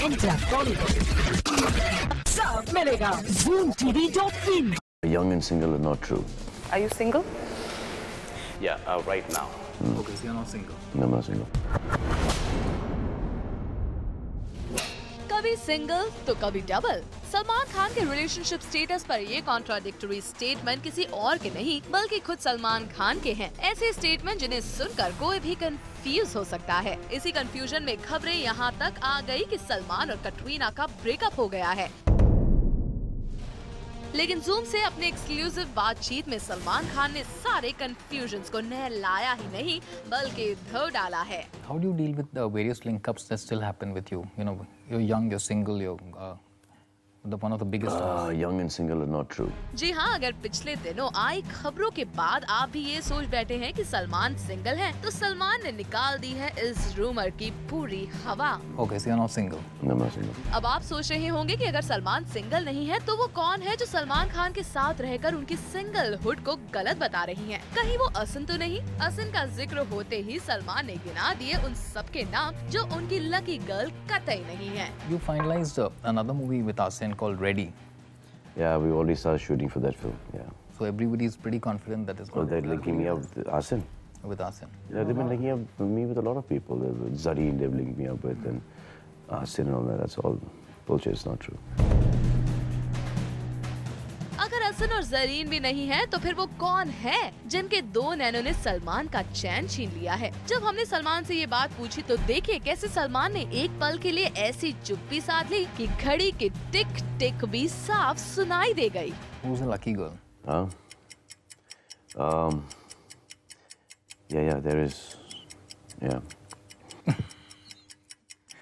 Enter Bollywood. सब मिलेगा ZoomTV.in. Young and single is not true. Are you single? Yeah, right now. Okay, so you're not single. No, I'm not single. कभी single तो कभी double. Salman Khan के relationship status पर ये contradictory statement किसी और के नहीं बल्कि खुद सलमान खान के हैं। ऐसे स्टेटमेंट जिन्हें सुनकर कोई भी कंफ्यूज हो सकता है। इसी कंफ्यूजन में खबरें यहाँ तक आ गई कि सलमान और कटरीना का ब्रेकअप हो गया है। लेकिन जूम से अपने एक्सक्लूसिव बातचीत में सलमान खान ने सारे कंफ्यूजन्स को नहलाया ही नहीं बल्कि धो डाला है। How do you deal with the various link-ups that still happen with you? You know, you're young, you're single, you're one of the biggest. Young and single is not true. जी हाँ, अगर पिछले दिनों आई खबरों के बाद आप भी ये सोच बैठे हैं कि सलमान सिंगल हैं, तो सलमान ने निकाल दी है इस रूमर की पूरी हवा। Okay, so you're not single. No, I'm not single. अब आप सोच रहे होंगे कि अगर सलमान सिंगल नहीं है तो वो कौन है जो सलमान खान के साथ रहकर उनकी सिंगलहुड को गलत बता रही हैं? कहीं वो असिन तो नहीं? असिन का जिक्र होते ही सलमान ने गिना दिए उन सबके नाम जो उनकी लकी गर्ल कतई नहीं है। You finalized another movie with Asin called Ready. Yeah, we already started shooting for that film. Yeah. So everybody is pretty confident that it's So going they're linking me up with Asin. with Asin. Yeah, they've been linking up with me with a lot of people. Zareen, they've linked me up with, and Asin and all that. That's all bullshit. It's not true. अगर असिन और जरीन भी नहीं है तो फिर वो कौन है जिनके दो नैनों ने सलमान का चैन छीन लिया है? जब हमने सलमान से ये बात पूछी तो देखिए कैसे सलमान ने एक पल के लिए ऐसी चुप्पी साध ली कि घड़ी की टिक टिक भी साफ सुनाई दे गई। Who's the lucky girl? Huh? Yeah, there is. Yeah.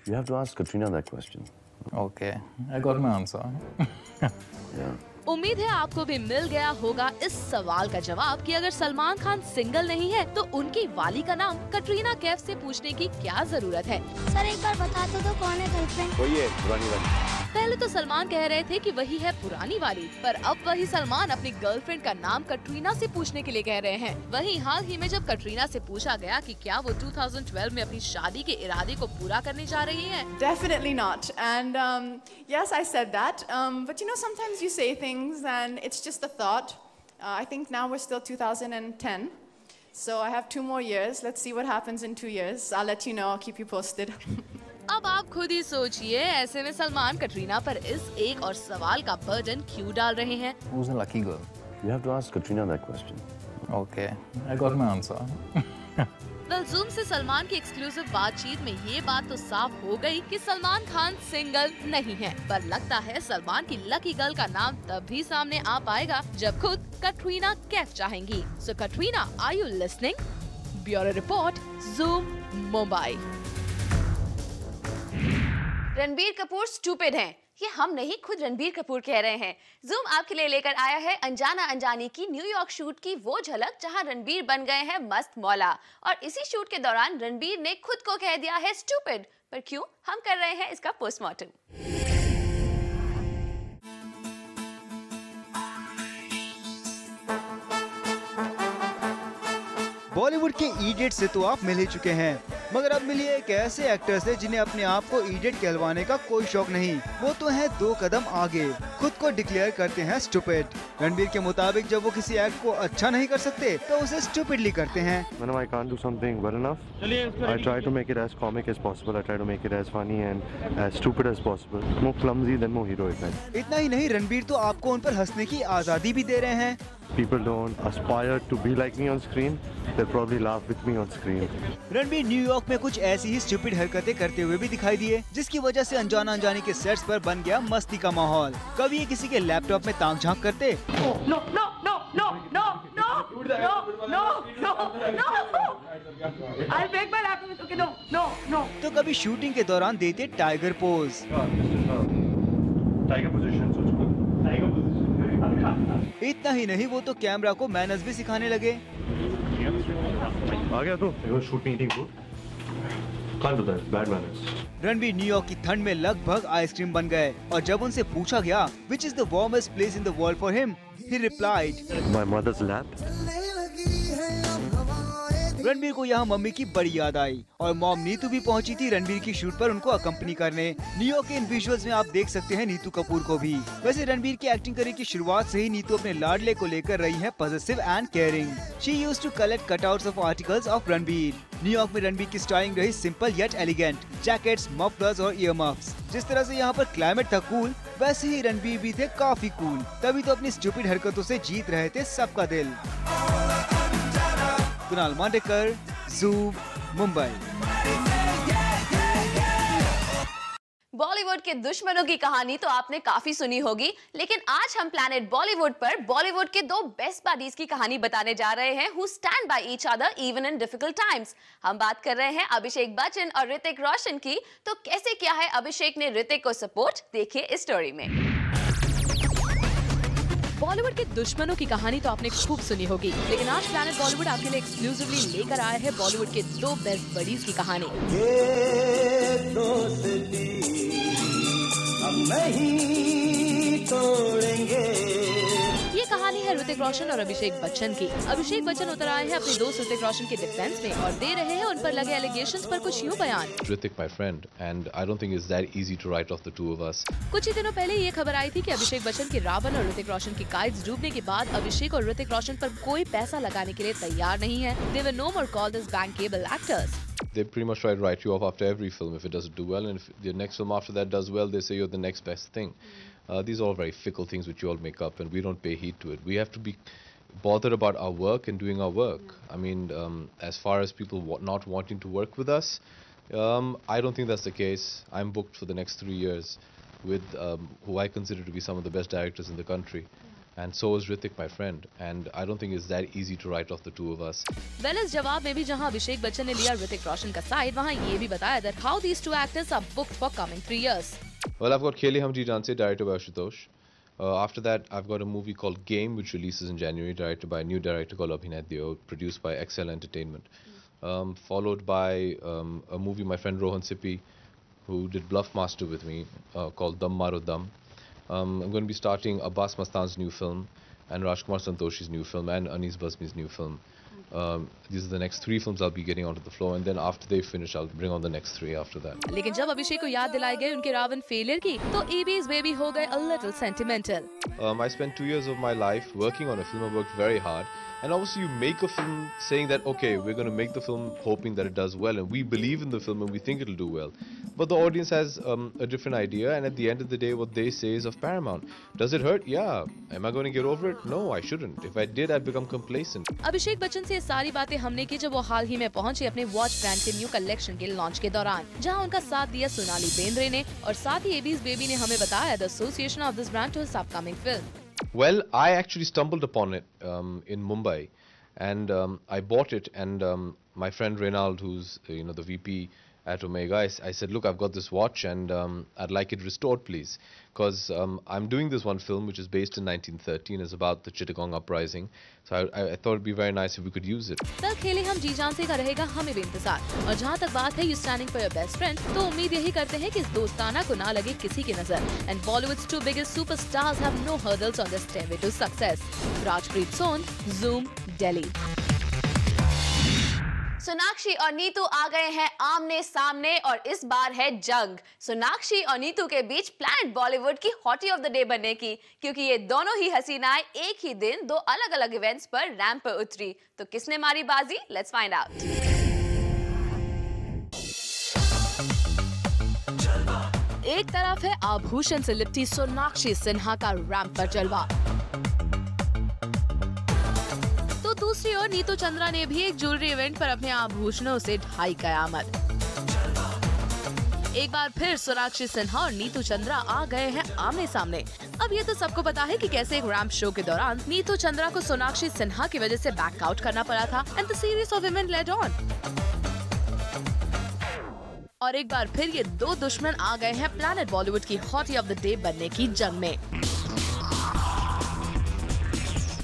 You have to ask Katrina that question. Okay, I got my answer. Yeah. उम्मीद है आपको भी मिल गया होगा इस सवाल का जवाब कि अगर सलमान खान सिंगल नहीं है तो उनकी वाली का नाम कटरीना कैफ से पूछने की क्या जरूरत है। सर एक बार बता दो तो कौन है गर्लफ्रेंड? वही है, पुरानी वाली। पहले तो सलमान कह रहे थे कि वही है पुरानी वाली, पर अब वही सलमान अपनी गर्लफ्रेंड का नाम कटरीना से पूछने के लिए कह रहे हैं। वहीं हाल ही में जब कटरीना से पूछा गया कि क्या वो 2012 में अपनी शादी के इरादे को पूरा करने जा रही हैं? Definitely not. And yes, I said that. But you know, sometimes you say things and it's just a thought. I think now we're still 2010. So I have 2 more years. Let's see what happens in 2 years. I'll let you know. I'll keep you posted. अब आप खुद ही सोचिए, ऐसे में सलमान कटरीना पर इस एक और सवाल का बर्डन क्यों डाल रहे हैं? Who's the lucky girl? You have to ask Katrina that question. Okay, I got my answer. Well zoom से सलमान की एक्सक्लूसिव बातचीत में ये बात तो साफ हो गई कि सलमान खान सिंगल नहीं है, पर लगता है सलमान की लकी गर्ल का नाम तब भी सामने आ पाएगा जब खुद कटरीना कैफ चाहेंगी। So Katrina, are you listening? Bureau report, Zoom Mumbai. Ranbir Kapoor stupid हैं, ये हम नहीं खुद रणबीर कपूर कह रहे हैं। जूम आपके लिए लेकर आया है अनजाना अनजानी की न्यूयॉर्क शूट की वो झलक जहां रणबीर बन गए हैं मस्त मौला, और इसी शूट के दौरान रणबीर ने खुद को कह दिया है स्टूपिड। पर क्यों? हम कर रहे हैं इसका पोस्टमार्टम। बॉलीवुड के इडियट से तो आप मिल ही चुके हैं, मगर अब मिलिए एक ऐसे एक्टर से जिन्हें अपने आप को इडियट कहलवाने का कोई शौक नहीं। वो तो है 2 कदम आगे, खुद को डिक्लेयर करते हैं स्टूपिड। रणबीर के मुताबिक जब वो किसी एक्ट को अच्छा नहीं कर सकते तो उसे स्टूपिडली करते हैं। Whenever I can't do something well enough, I try to make it as comic as possible. I try to make it as funny and as stupid as possible. More clumsy than more heroic. इतना ही नहीं, रणबीर तो आपको उन पर हंसने की आजादी भी दे रहे हैं। People don't aspire to be like me on screen. They'll probably laugh with me on screen. Ranbir New York में कुछ ऐसी ही स्टूपिड हरकतें करते हुए भी दिखाई दिए, जिसकी वजह से अनजाना अनजानी के सेट्स पर बन गया मस्ती का माहौल। कभी ये किसी के लैपटॉप में ताक झांक करते, तो कभी शूटिंग के दौरान देते टाइगर पोज। इतना ही नहीं, वो तो कैमरा को मैनर्स भी सिखाने लगे। आ गया तो can't do that. Bad manners. Ranbir New York की ठंड में लगभग आइसक्रीम बन गए, और जब उनसे पूछा गया which is the warmest place in the world for him, he replied, My mother's lap. Ranbir को यहाँ मम्मी की बड़ी याद आई और मॉम नीतू भी पहुँची थी रणबीर की शूट पर उनको अकम्पनी करने। न्यूयॉर्क के इन विजुअल्स में आप देख सकते हैं नीतू कपूर को भी। वैसे रणबीर की एक्टिंग करियर की शुरुआत से ही नीतू अपने लाडले को लेकर रही है positive and caring. She used to collect cutouts of articles of Ranbir. New York में रणबीर की स्टाइलिंग रही simple yet elegant, jackets, mufflers और ईयर मफ्स। जिस तरह से यहाँ पर क्लाइमेट था कूल, वैसे ही रणबीर भी थे काफी कूल। तभी तो अपनी स्टूपिड हरकतों से जीत रहे थे सबका दिल। कुणाल मांडेकर, ज़ूम, मुंबई। बॉलीवुड के दुश्मनों की कहानी तो आपने काफी सुनी होगी, लेकिन आज हम प्लैनेट बॉलीवुड पर बॉलीवुड के दो बेस्ट बडीज की कहानी बताने जा रहे हैं who stand by each other even in difficult times. हम बात कर रहे हैं अभिषेक बच्चन और ऋतिक रोशन की। तो कैसे किया है अभिषेक ने ऋतिक को सपोर्ट, देखिए इस स्टोरी में। बॉलीवुड के दुश्मनों की कहानी तो आपने खूब सुनी होगी, लेकिन आज प्लैनेट बॉलीवुड आपके लिए एक्सक्लूसिवली लेकर आया है बॉलीवुड के दो बेस्ट बडीज की कहानी। नहीं तोड़ेंगे। ये कहानी है ऋतिक रोशन और अभिषेक बच्चन की। अभिषेक बच्चन उतर आए हैं अपने दोस्त ऋतिक रोशन के डिफेंस में और दे रहे हैं उन पर लगे एलिगेशंस पर कुछ यूं बयान। Hrithik, my friend, and I don't think it's that easy to write off the two of us. कुछ ही दिनों पहले ये खबर आई थी कि अभिषेक बच्चन के रावण और ऋतिक रोशन की काइट्स डूबने के बाद अभिषेक और ऋतिक रोशन पर कोई पैसा लगाने के लिए तैयार नहीं है। They were no more called as bankable actors. They pretty much try to write you off after every film if it doesn't do well, and if the next film after that does well, they say you're the next best thing. These are all very fickle things which you all make up, and we don't pay heed to it. We have to be bothered about our work and doing our work. I mean, as far as people not wanting to work with us, I don't think that's the case. I'm booked for the next 3 years with who I consider to be some of the best directors in the country. And so is Hrithik, my friend, and I don't think it's that easy to write off the two of us. Well, इस जवाब में भी जहां अभिषेक बच्चन ने लिया ऋतिक रोशन का side, वहां ये भी बताया that how these two actors are booked for coming 3 years. Well, I've got Kheli Hum Ji Jaan Se, directed by Ashutosh. After that, I've got a movie called Game, which releases in January, directed by a new director called Abhinay Deo, produced by Excel Entertainment. Followed by a movie my friend Rohan Sippy, who did Bluff Master with me, called Dam Maro Dam. I'm going to be starting Abbas Mastan's new film and Rajkumar Santoshi's new film and Anis Bazmi's new film. These are the next 3 films I'll be getting onto the floor, and then after they finish, I'll bring on the next 3 after that. लेकिन जब अभिषेक को याद दिलाई गई उनके Ravan failure की, तो EB's baby हो गए a little sentimental. I spent 2 years of my life working on a film. I worked very hard. And obviously you make a film saying that, okay, we're going to make the film hoping that it does well, and we believe in the film and we think it'll do well. But the audience has a different idea, and at the end of the day, what they say is of paramount. Does it hurt? Yeah. Am I going to get over it? No, I shouldn't. If I did, I'd become complacent. Abhishek Bachchan से ये सारी बातें हमने की जब वो हाल ही में पहुंचे अपने वॉच ब्रांड के न्यू कलेक्शन के लॉन्च के दौरान, जहां उनका साथ दिया सोनाली बेंद्रे ने, और साथ ही एबीज बेबी ने हमें बताया the association of this brand to his upcoming film. Well, I actually stumbled upon it in Mumbai, and I bought it. And my friend Reynald, who's the VP at Omega, I said, look, I've got this watch, and I'd like it restored, please, because I'm doing this one film which is based in 1913. It's about the Chittagong uprising. So I thought it'd be very nice if we could use it. कल खेले हम जी जान से का रहेगा हमें भी इंतजार। और जहाँ तक बात है you standing for your best friend, तो उम्मीद यही करते हैं कि इस दोस्ताना को ना लगे किसी की नजर। And Bollywoods 2 biggest superstars have no hurdles on their stairway to success. Rajpreet Son, Zoom, Delhi. Sonakshi और नीतू आ गए हैं आमने सामने और इस बार है जंग सोनाक्षी और नीतू के बीच प्लैनेट बॉलीवुड की हॉटी ऑफ द डे बनने की, क्योंकि ये दोनों ही हसीनाएं एक ही दिन 2 अलग-अलग इवेंट्स पर रैंप पर उतरी। तो किसने मारी बाजी? Let's find out. एक तरफ है आभूषण से लिपटी सोनाक्षी सिन्हा का रैंप पर जलवा, तो दूसरी ओर नीतू चंद्रा ने भी एक ज्वेलरी इवेंट पर अपने आभूषणों से ढाई कयामत। एक बार फिर सोनाक्षी सिन्हा और नीतू चंद्रा आ गए हैं आमने सामने। अब ये तो सबको पता है कि कैसे एक रैंप शो के दौरान नीतू चंद्रा को सोनाक्षी सिन्हा की वजह से बैकआउट करना पड़ा था and the series of event laid on. और एक बार फिर ये 2 दुश्मन आ गए हैं प्लैनेट बॉलीवुड की हॉटी ऑफ द डे बनने की जंग में।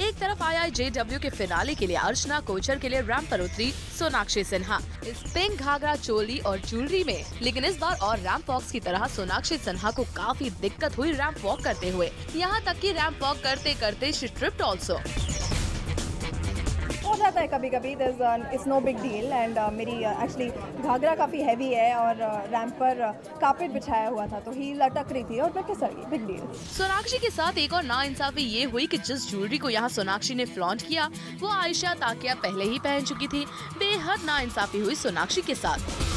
एक तरफ IIJW के फिनाले के लिए अर्चना कोचर के लिए रैंप पर उतरी सोनाक्षी सिन्हा इस पिंक घाघरा चोली और ज्वेलरी में, लेकिन इस बार और रैंप वॉक्स की तरह सोनाक्षी सिन्हा को काफी दिक्कत हुई रैंप वॉक करते हुए। यहाँ तक कि रैंप वॉक करते करते शी ट्रिप्ड ऑल्सो। जाता है कभी कभी, it's no big deal. And मेरी एक्चुअली घाघरा काफ़ी हैवी है और रैंप पर कारपेट बिछाया हुआ था तो ही लटक रही थी और मैं फिसल गई, बिग डील। सोनाक्षी के साथ एक और नाइंसाफी ये हुई कि जिस ज्वेलरी को यहाँ सोनाक्षी ने फ्लॉन्ट किया वो आयशा ताकिया पहले ही पहन चुकी थी। बेहद नाइंसाफी हुई सोनाक्षी के साथ।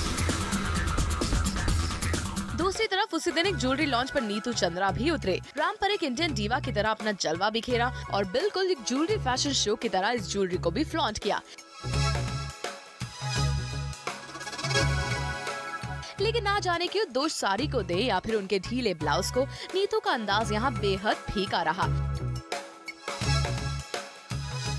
दूसरी तरफ उसी दिन एक ज्वेलरी लॉन्च पर नीतू चंद्रा भी उतरे। रैंप पर एक इंडियन डीवा की तरह अपना जलवा बिखेरा और बिल्कुल एक ज्वेलरी फैशन शो की तरह इस ज्वेलरी को भी फ्लॉन्ट किया। लेकिन ना जाने क्यों दोष साड़ी को दे या फिर उनके ढीले ब्लाउज को, नीतू का अंदाज यहाँ बेहद फीका रहा।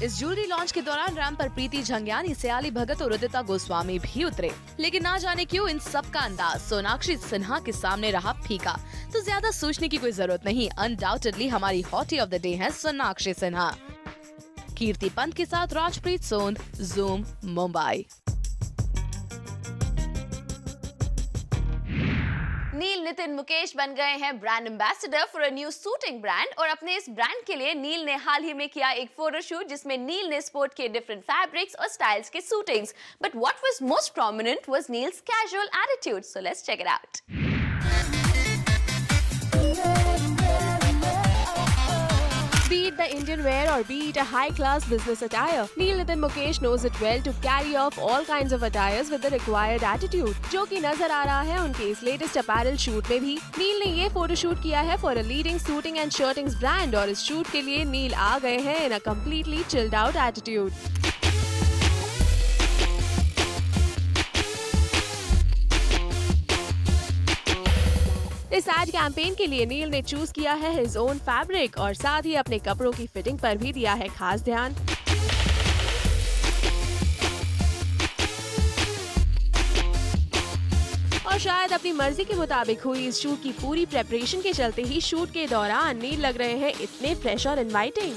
इस ज्वेलरी लॉन्च के दौरान रैंप पर प्रीति झंगियानी, सयाली भगत और उदिता गोस्वामी भी उतरे। लेकिन ना जाने क्यों इन सब का अंदाज सोनाक्षी सिन्हा के सामने रहा फीका। तो ज्यादा सोचने की कोई जरूरत नहीं, अनडाउटेडली हमारी हॉटी ऑफ द डे है सोनाक्षी सिन्हा। कीर्ति पंत के साथ राजप्रीत सोंद, ज़ूम, मुंबई। नील नितिन मुकेश बन गए हैं brand ambassador for a new suiting brand और अपने इस ब्रांड के लिए नील ने हाल ही में किया एक फोटोशूट जिसमें नील ने स्पोर्ट किए डिफरेंट फैब्रिक्स और स्टाइल्स के suitings. But what was most prominent was Neil's casual attitude. So let's check it out. Be it the Indian wear or be it a high-class business attire, Neel Nitin Mukesh knows it well to carry off all kinds of attires with the required attitude, जो कि नजर आ रहा है उनके इस latest apparel shoot में भी। नील ने ये फोटो शूट किया है for a leading shooting and shirtings brand और इस शूट के लिए नील आ गए हैं in a completely chilled out attitude. इस एड कैंपेन के लिए नील ने चूज किया है हिज ओन फैब्रिक और साथ ही अपने कपड़ों की फिटिंग पर भी दिया है खास ध्यान। और शायद अपनी मर्जी के मुताबिक हुई इस शूट की पूरी प्रेपरेशन के चलते ही शूट के दौरान नील लग रहे हैं इतने फ्रेश और इनवाइटिंग।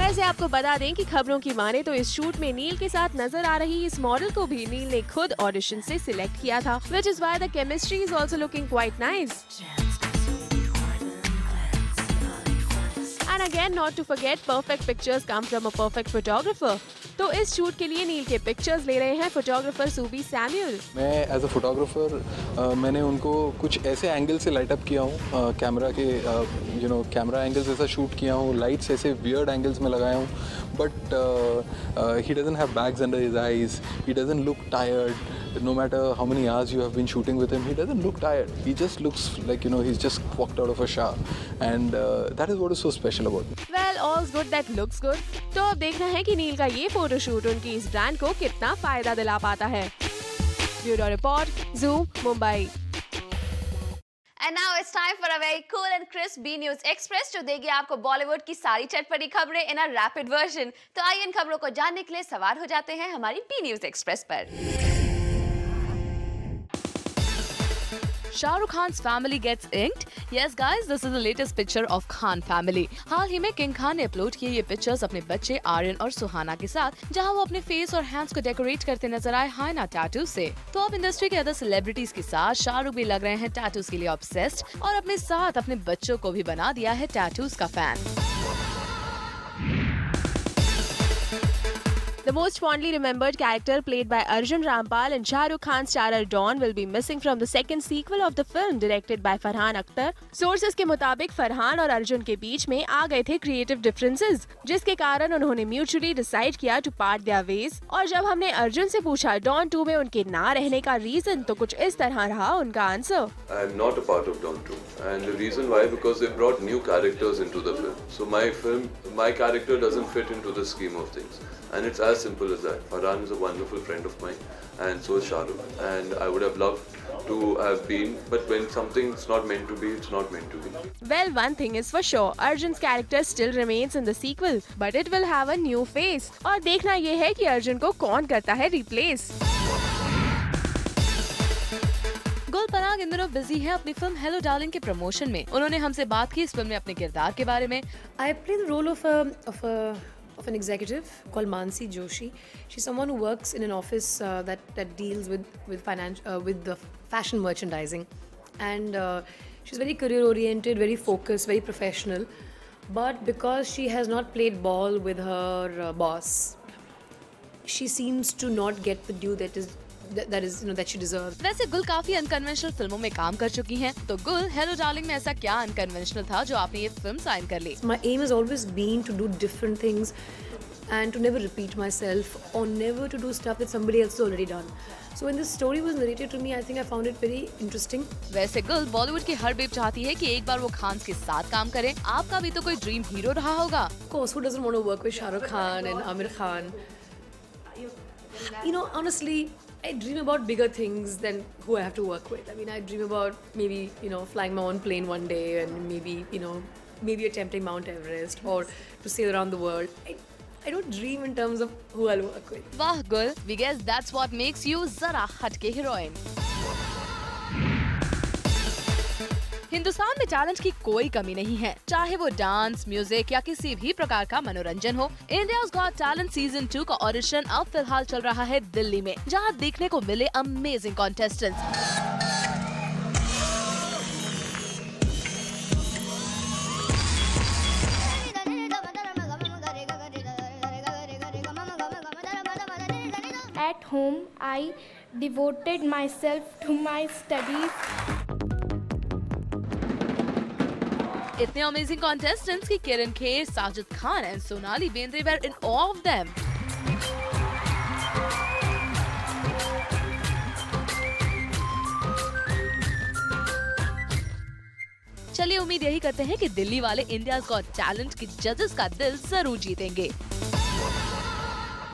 वैसे आपको बता दें कि खबरों की माने तो इस शूट में नील के साथ नजर आ रही इस मॉडल को भी नील ने खुद ऑडिशन से सिलेक्ट किया था, which is why the chemistry is also looking quite nice. And again, not to forget, perfect pictures come from a perfect photographer. तो इस शूट के लिए नील के पिक्चर्स ले रहे हैं फोटोग्राफर सूबी सैमुअल। मैं एज अ फोटोग्राफर मैंने उनको कुछ ऐसे एंगल से लाइट अप किया हूँ, कैमरा के कैमरा एंगल्स ऐसा शूट किया हूँ, लाइट्स ऐसे वियर्ड एंगल्स में लगाया हूँ, but he doesn't have bags under his eyes, he doesn't look tired, no matter how many hours you have been shooting with him, he doesn't look tired. He just looks like, he's just walked out of a shower. And that is what is so special about him. Well, all's good that looks good. तो अब देखना है कि नील का ये photoshoot उनकी इस brand को कितना फायदा दिला पाता है। Bureau report, zoom, Mumbai. And now it's time for a very cool and crisp B News Express जो देगी आपको बॉलीवुड की सारी चटपटी खबरें in a rapid version। तो आइए इन खबरों को जानने के लिए सवार हो जाते हैं हमारी B News Express पर। Shah Rukh Khan's family gets inked? Yes guys, this is the latest picture of Khan family. हाल ही में किंग खान ने अपलोड किए ये पिक्चर्स अपने बच्चे आर्यन और सुहाना के साथ, जहां वो अपने फेस और हैंड्स को डेकोरेट करते नजर आए हाइना टैटू से। तो अब इंडस्ट्री के अदर सेलिब्रिटीज के साथ शाहरुख भी लग रहे हैं टैटूज के लिए ऑब्सेस्ड और अपने साथ अपने बच्चों को भी बना दिया है टैटूज का fan. The most fondly remembered character played by Arjun Rampal and Shah Rukh Khan's starrer Dawn will be missing from the second sequel of the film directed by Farhan Akhtar. Sources के मुताबिक फरहान और अर्जुन के बीच में आ गए थे creative differences, जिसके कारण उन्होंने mutually decide किया to part their ways। और जब हमने अर्जुन से पूछा Dawn 2 में उनके ना रहने का reason, तो कुछ इस तरह रहा उनका answer. I am not a part of Dawn 2, and the reason why, because they brought new characters into the film. So my character doesn't fit into the scheme of things. And it's as simple as that. Farhan is a wonderful friend of mine, and so is Shah Rukh. And I would have loved to have been, but when something's not meant to be, it's not meant to be. Well, one thing is for sure, Arjun's character still remains in the sequel, but it will have a new face. और देखना ये है कि अर्जुन को कौन करता है replace. गुल पराग इन दिनों बिजी है अपनी फिल्म हेलो डार्लिंग के प्रमोशन में। उन्होंने हमसे बात की इस फिल्म में अपने किरदार के बारे में। I play the role of an executive called Mansi Joshi. She's someone who works in an office that deals with the fashion merchandising, and she's very career oriented, very focused, very professional. but because she has not played ball with her boss, she seems to not get the due that she deserves. वैसे गुल काफी unconventional फिल्मों में काम कर चुकी हैं, तो गुल हेलो डार्लिंग में ऐसा क्या अनकन्वेंशनल था जो आपने ये फिल्म साइन कर ली? My aim has always been to do different things and to never repeat myself or never to do stuff that somebody else has already done. So when this story was narrated to me, I think I found it very interesting. वैसे गुल बॉलीवुड की हर babe चाहती है कि एक बार वो खान के साथ काम करे। आपका भी तो कोई ड्रीम हीरो रहा होगा? Of course, who doesn't want to work with Shah Rukh Khan and Amir Khan? You know, honestly, I dream about bigger things than who I have to work with. I mean, I dream about maybe, flying my own plane one day and maybe attempting Mount Everest or to sail around the world. I don't dream in terms of who I'll work with. वाह गुल, we guess that's what makes you जरा हटके heroine. Hindustan में talent की कोई कमी नहीं है, चाहे वो डांस, म्यूजिक या किसी भी प्रकार का मनोरंजन हो। इंडियाज़ गॉट टैलेंट सीजन 2 का ऑडिशन अब फिलहाल चल रहा है दिल्ली में, जहां देखने को मिले amazing contestants. At home, I devoted myself to my studies. इतने अमेजिंग कॉन्टेस्टेंट्स की Kiran Kher, Sajid Khan and Sonali Bendre were in awe of them. चलिए उम्मीद यही करते हैं कि दिल्ली वाले इंडियाज़ गॉट टैलेंट के जजेस का दिल जरूर जीतेंगे।